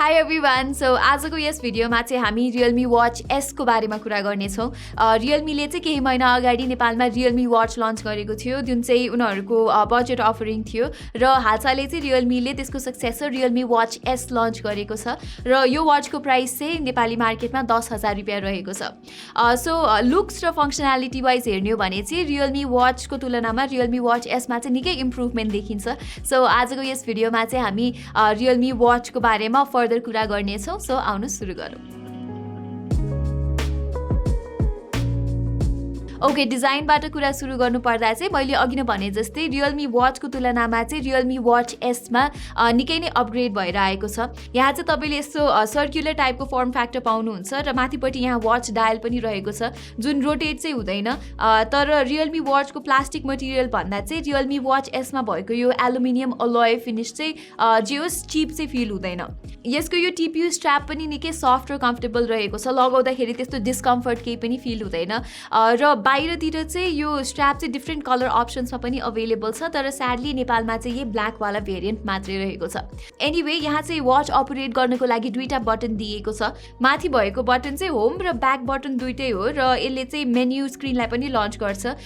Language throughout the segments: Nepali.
High everyone. सो आजको यस भिडियोमा चाहिँ हामी रियलमी वाच एसको बारेमा कुरा गर्नेछौँ। रियलमीले चाहिँ केही महिना अगाडि नेपालमा रियलमी वाच लन्च गरेको थियो, जुन चाहिँ उनीहरूको बजेट अफरिङ थियो र हालसालै चाहिँ रियलमीले त्यसको successor Realme watch S launch गरेको छ र यो वाचको प्राइस चाहिँ नेपाली मार्केटमा 10,000 रुपियाँ रहेको छ। सो लुक्स र फङ्सनालिटी वाइज हेर्ने हो भने चाहिँ रियलमी वाचको तुलनामा रियलमी वाच एसमा चाहिँ निकै इम्प्रुभमेन्ट देखिन्छ। सो आजको यस भिडियोमा चाहिँ हामी रियलमी वाचको बारेमा फर्दर कुरा गर्नेछौँ। सो आउनु सुरु गरौँ। ओके, डिजाइनबाट कुरा सुरु गर्नुपर्दा चाहिँ मैले अघि नै भने जस्तै रियलमी वाचको तुलनामा चाहिँ रियलमी वाच एसमा निकै नै अपग्रेड भएर आएको छ। यहाँ चाहिँ तपाईँले यस्तो सर्कुलर टाइपको फर्म फ्याक्टर पाउनुहुन्छ र माथिपट्टि यहाँ वाच डायल पनि रहेको छ जुन रोटेट चाहिँ हुँदैन। तर रियलमी वाचको प्लास्टिक मटेरियल भन्दा चाहिँ रियलमी वाच एसमा भएको यो एलुमिनियम अलोय फिनिस चाहिँ जे होस् चिप चाहिँ फिल हुँदैन। यसको यो टिपियु स्ट्र्याप पनि निकै सफ्ट र कम्फर्टेबल रहेको छ, लगाउँदाखेरि त्यस्तो डिस्कम्फर्ट केही पनि फिल हुँदैन। र बाहिरतिर चाहिँ यो स्ट्र्याप चाहिँ डिफ्रेन्ट कलर अप्सन्समा पनि अभाइलेबल छ, तर स्याडली नेपालमा चाहिँ यही ब्ल्याकवाला भेरिएन्ट मात्रै रहेको छ। एनिवे यहाँ चाहिँ वाच अपरेट गर्नको लागि दुईवटा बटन दिएको छ। माथि भएको बटन चाहिँ होम र ब्याक बटन दुइटै हो र यसले चाहिँ मेन्यु स्क्रिनलाई पनि लन्च गर्छ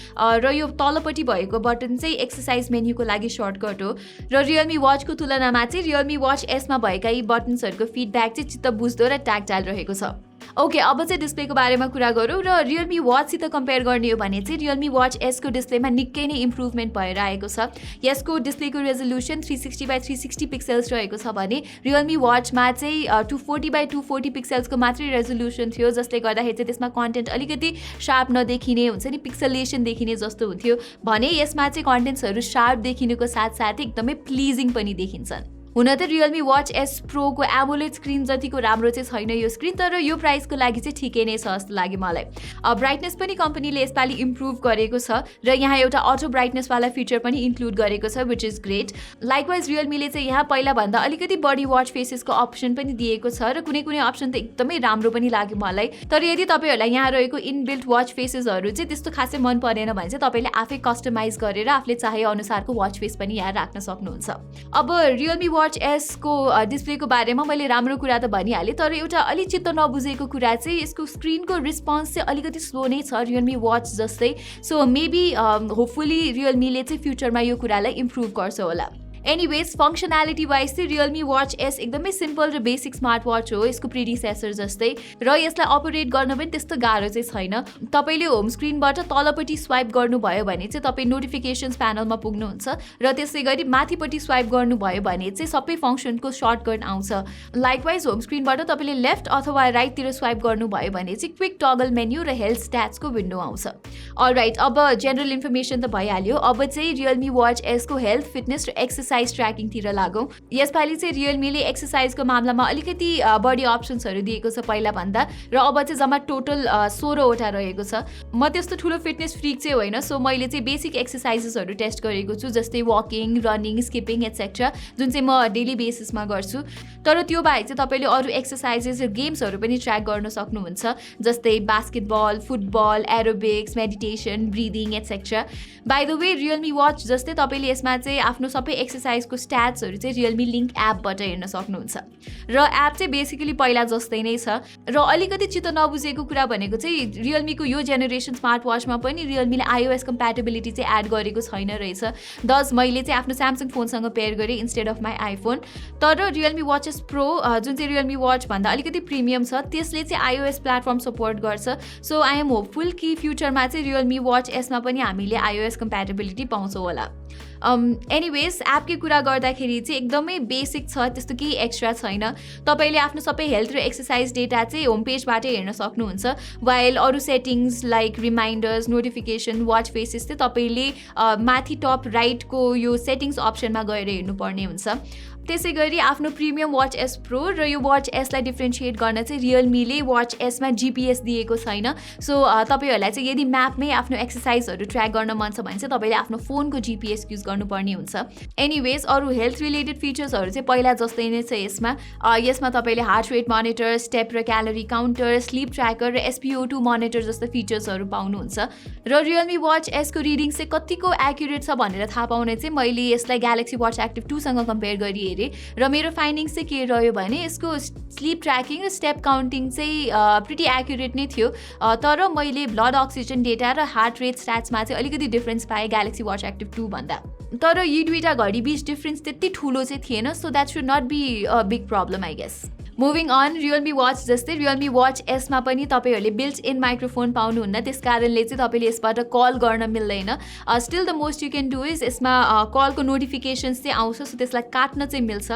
र यो तलपट्टि भएको बटन चाहिँ एक्सर्साइज मेन्युको लागि सर्टकट हो। र रियलमी वाचको तुलनामा चाहिँ रियलमी वाच एसमा भएका यी बटन्सहरूको फिडब्याक चाहिँ चित्त बुझ्दो र ट्याक्टाइल रहेको छ। ओके, अब चाहिँ डिस्प्लेको बारेमा कुरा गरौँ र रियलमी वाचसित कम्पेयर गर्ने हो भने चाहिँ रियलमी वाच एसको डिस्प्लेमा निकै नै इम्प्रुभमेन्ट भएर आएको छ। यसको डिस्प्लेको रेजोल्युसन 360x360 पिक्सेल्स रहेको छ भने रियलमी वाचमा चाहिँ 240x240 पिक्सेल्सको मात्रै रेजोल्युसन थियो, जसले गर्दाखेरि चाहिँ त्यसमा कन्टेन्ट अलिकति सार्प नदेखिने हुन्छ नि, पिक्सलेसन देखिने जस्तो हुन्थ्यो भने यसमा चाहिँ कन्टेन्ट्सहरू सार्प देखिनुको साथसाथै एकदमै प्लिजिङ पनि देखिन्छन्। हुन त रियलमी वाच एस प्रोको एमोलेड स्क्रिन जतिको राम्रो चाहिँ छैन यो स्क्रिन, तर यो प्राइसको लागि चाहिँ ठिकै नै छ जस्तो लाग्यो मलाई। ब्राइटनेस पनि कम्पनीले यसपालि इम्प्रुभ गरेको छ र यहाँ एउटा अटो ब्राइटनेसवाला फिचर पनि इन्क्लुड गरेको छ, विच इज ग्रेट। लाइकवाइज रियलमीले चाहिँ यहाँ पहिलाभन्दा अलिकति बढी वाच फेसेसको अप्सन पनि दिएको छ र कुनै कुनै अप्सन त एकदमै राम्रो पनि लाग्यो मलाई। तर यदि तपाईँहरूलाई यहाँ रहेको इनबिल्ट वाच फेसेसहरू चाहिँ त्यस्तो खासै मन परेन भने चाहिँ तपाईँले आफै कस्टमाइज गरेर आफूले चाहे अनुसारको वाच फेस पनि यहाँ राख्न सक्नुहुन्छ। अब रियलमी वाच एसको डिस्प्लेको बारेमा मैले राम्रो कुरा त भनिहालेँ, तर एउटा अलिक चित्त नबुझेको कुरा चाहिँ यसको स्क्रिनको रिस्पोन्स चाहिँ अलिकति स्लो नै छ रियलमी वाच जस्तै। सो मेबी होपफुली रियलमीले चाहिँ फ्युचरमा यो कुरालाई इम्प्रुभ गर्छ होला। एनिवेज फङ्सनालिटी वाइज चाहिँ रियलमी वाच एस एकदमै सिम्पल र बेसिक स्मार्ट वाच हो, यसको प्रिडिसेसर जस्तै, र यसलाई अपरेट गर्न पनि त्यस्तो गाह्रो चाहिँ छैन। तपाईँले होम स्क्रिनबाट तलपट्टि स्वाइप गर्नुभयो भने चाहिँ तपाईँ नोटिफिकेसन्स प्यानलमा पुग्नुहुन्छ र त्यसै गरी माथिपट्टि स्वाइप गर्नुभयो भने चाहिँ सबै फङ्सनको सर्टकट आउँछ। लाइकवाइज होम स्क्रिनबाट तपाईँले लेफ्ट अथवा राइटतिर स्वाइप गर्नुभयो भने चाहिँ क्विक टगल मेन्यु र हेल्थ स्ट्याट्सको विन्डो आउँछ। अलराइट, अब जेनरल इन्फर्मेसन त भइहाल्यो। अब चाहिँ रियलमी वाच एसको हेल्थ, फिटनेस र एक्सर्साइज ट्र्याकिङतिर लागौँ। यसपालि चाहिँ रियलमीले एक्सर्साइजको मामलामा अलिकति बढी अप्सन्सहरू दिएको छ पहिलाभन्दा, र अब चाहिँ जम्मा टोटल 16वटा रहेको छ। म त्यस्तो ठुलो फिटनेस फ्रिक चाहिँ होइन, सो मैले चाहिँ बेसिक एक्सर्साइजेसहरू टेस्ट गरेको छु, जस्तै वकिङ, रनिङ, स्किपिङ एट्सेट्रा, जुन चाहिँ म डेली बेसिसमा गर्छु। तर त्यो बाहेक चाहिँ तपाईँले अरू एक्सर्साइजेस र गेम्सहरू पनि ट्र्याक गर्न सक्नुहुन्छ, जस्तै basketball, football, aerobics, meditation, breathing etcetera. By the way Realme watch जस्तै तपाईँले यसमा चाहिँ आफ्नो सबै एक्सर्साइजको स्ट्याट्सहरू चाहिँ रियलमी लिङ्क एपबाट हेर्न सक्नुहुन्छ र एप चाहिँ बेसिकली पहिला जस्तै नै छ। र अलिकति चित्त नबुझेको कुरा भनेको चाहिँ रियलमीको यो जेनेरेसन स्मार्ट वाचमा पनि रियलमीले iOS कम्प्याटेबिलिटी चाहिँ एड गरेको छैन रहेछ। दस मैले चाहिँ आफ्नो स्यामसङ फोनसँग पेयर गरेँ इन्स्टेड अफ माई आइफोन। तर रियलमी वाच एस प्रो जुन चाहिँ रियलमी वाच भन्दा अलिकति प्रिमियम छ, त्यसले चाहिँ iOS प्लेटफर्म सपोर्ट गर्छ। सो आई एम होपफुल कि फ्युचरमा चाहिँ रियलमी वाच एसमा पनि हामीले iOS कम्प्याटेबिलिटी पाउँछौँ होला। एनिवेज एपकै कुरा गर्दाखेरि चाहिँ एकदमै बेसिक छ, त्यस्तो केही एक्स्ट्रा छैन। तपाईँले आफ्नो सबै हेल्थ र एक्सर्साइज डेटा चाहिँ होम पेजबाटै हेर्न सक्नुहुन्छ, वाइल अरू settings like reminders, notification, watch faces चाहिँ तपाईँले माथि टप राइटको यो सेटिङ्स अप्सनमा गएर हेर्नुपर्ने हुन्छ। त्यसै गरी आफ्नो प्रिमियम वाच एस प्रो र यो वाच एसलाई डिफ्रेन्सिएट गर्न चाहिँ रियलमीले वाच एसमा जिपिएस दिएको छैन। सो तपाईँहरूलाई चाहिँ यदि म्यापमै आफ्नो एक्सर्साइजहरू ट्र्याक गर्न मन छ भने चाहिँ तपाईँले आफ्नो फोनको जिपिएस युज गर्नुपर्ने हुन्छ। एनिवेज अरू हेल्थ रिलेटेड फिचर्सहरू चाहिँ पहिला जस्तै नै छ यसमा तपाईँले हार्ट रेट मोनिटर, स्टेप र क्यालोरी काउन्टर, स्लिप ट्र्याकर र SpO2 मोनिटर जस्तो फिचर्सहरू पाउनुहुन्छ। र रियलमी वाच एसको रिडिङ चाहिँ कतिको एक्युरेट छ भनेर थाहा पाउने चाहिँ मैले यसलाई ग्यालेक्सी वाच एक्टिभ 2सँग कम्पेयर गरी हेरेँ र मेरो फाइन्डिङ्स चाहिँ के रह्यो भने यसको स्लिप ट्र्याकिङ र स्टेप काउन्टिङ चाहिँ प्रिटी एक्युरेट नै थियो, तर मैले ब्लड अक्सिजन डेटा र हार्ट रेट स्ट्याट्समा चाहिँ अलिकति डिफ्रेन्स पाएँ ग्यालेक्सी वाच एक्टिभ 2 भन्दा। तर यी दुईवटा घडी बिच डिफ्रेन्स त्यति ठुलो चाहिँ थिएन, so that should not be a big problem I guess. Moving on, Realme watch जस्तै रियलमी वाच एसमा पनि तपाईँहरूले बिल्ट इन माइक्रोफोन पाउनुहुन्न, त्यस कारणले चाहिँ तपाईँले यसबाट कल गर्न मिल्दैन। Still the most you can do is यसमा कलको नोटिफिकेसन्स चाहिँ आउँछ, सो त्यसलाई काट्न चाहिँ मिल्छ।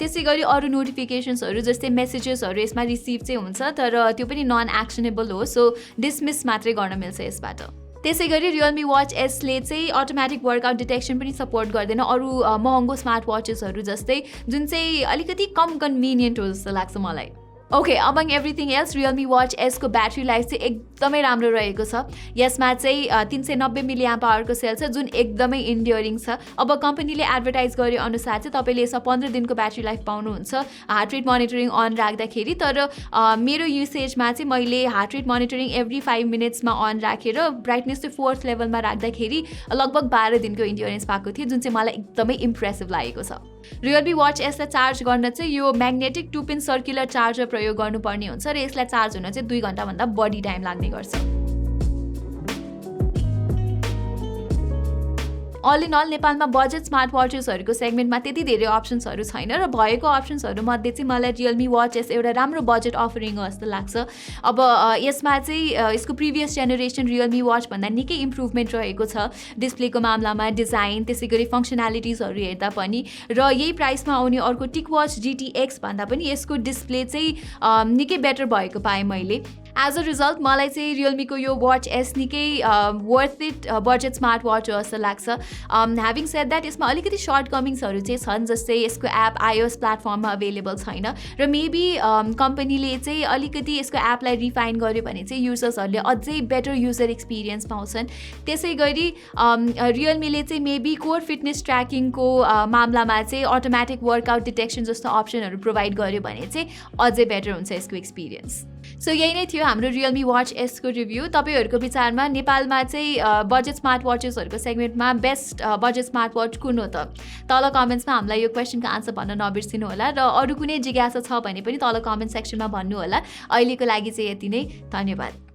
त्यसै गरी अरू नोटिफिकेसन्सहरू जस्तै मेसेजेसहरू यसमा रिसिभ चाहिँ हुन्छ, तर त्यो पनि नन एक्सनेबल हो, सो डिसमिस मात्रै गर्न मिल्छ यसबाट। त्यसै गरी रियलमी वाच एसले चाहिँ अटोमेटिक वर्कआउट डिटेक्सन पनि सपोर्ट गर्दैन अरू महँगो स्मार्ट वाचेसहरू जस्तै, जुन चाहिँ अलिकति कम कन्भिनियन्ट हो जस्तो लाग्छ मलाई। Okay, among everything else Realme watch एसको ब्याट्री लाइफ चाहिँ एकदमै राम्रो रहेको छ। यसमा चाहिँ 390 मिलिएम्प आवरको सेल छ, जुन एकदमै इन्ड्योरिङ छ। अब कम्पनीले एडभर्टाइज गरे अनुसार चाहिँ तपाईँले यसमा 15 दिनको ब्याट्री लाइफ पाउनुहुन्छ हार्ट रेट मोनिटरिङ अन राख्दाखेरि, तर मेरो युसेजमा चाहिँ मैले हार्ट रेट मोनिटरिङ एभ्री 5 मिनट्समा अन राखेर ब्राइटनेस चाहिँ 4th लेभलमा राख्दाखेरि लगभग 12 दिनको इन्ड्योरेन्स पाएको थियो, जुन चाहिँ मलाई एकदमै इम्प्रेसिभ लागेको छ। रियलमी वाच एसलाई चार्ज गर्न चाहिँ यो म्याग्नेटिक 2-पिन सर्कुलर चार्जर प्रयोग गर्नुपर्ने हुन्छ र यसलाई चार्ज हुन चाहिँ 2 घण्टाभन्दा बढी टाइम लाग्ने गर्छ। अल इन अल नेपालमा बजेट स्मार्ट वाचेसहरूको सेगमेन्टमा त्यति धेरै अप्सन्सहरू छैन र भएको अप्सन्सहरूमध्ये चाहिँ मलाई रियलमी वाच एस एउटा राम्रो बजेट अफरिङ हो जस्तो लाग्छ। अब यसमा चाहिँ यसको प्रिभियस जेनेरेसन रियलमी वाच भन्दा निकै इम्प्रुभमेन्ट रहेको छ डिस्प्लेको मामलामा, डिजाइन, त्यसै गरी फङ्सनालिटिजहरू हेर्दा पनि। र यही प्राइसमा आउने अर्को टिक वाच GTX भन्दा पनि यसको डिस्प्ले चाहिँ निकै बेटर भएको पाएँ मैले। एज अ रिजल्ट मलाई चाहिँ रियलमीको यो वाच एस निकै worth it budget smart watch हो जस्तो लाग्छ। ह्याभिङ सेड द्याट यसमा अलिकति सर्ट कमिङ्सहरू चाहिँ छन्, जस्तै यसको एप iOS प्लेटफर्ममा अभाइलेबल छैन र मेबी कम्पनीले चाहिँ अलिकति यसको एपलाई रिफाइन गर्यो भने चाहिँ युजर्सहरूले अझै बेटर युजर एक्सपिरियन्स पाउँछन्। त्यसै गरी रियलमीले चाहिँ मेबी कोर फिटनेस ट्र्याकिङको मामलामा चाहिँ अटोमेटिक वर्कआउट डिटेक्सन जस्तो अप्सनहरू प्रोभाइड गर्यो भने चाहिँ अझै बेटर हुन्छ यसको एक्सपिरियन्स। सो यही नै थियो हाम्रो रियलमी वाच एसको रिभ्यू। तपाईँहरूको विचारमा नेपालमा चाहिँ बजेट स्मार्ट वाचेसहरूको सेगमेन्टमा बेस्ट बजेट स्मार्ट वाच कुन हो त? तल कमेन्ट्समा हामीलाई यो क्वेसनको आन्सर भन्न नबिर्सिनु होला र अरू कुनै जिज्ञासा छ भने पनि तल कमेन्ट सेक्सनमा भन्नु होला। अहिलेको लागि चाहिँ यति नै, धन्यवाद।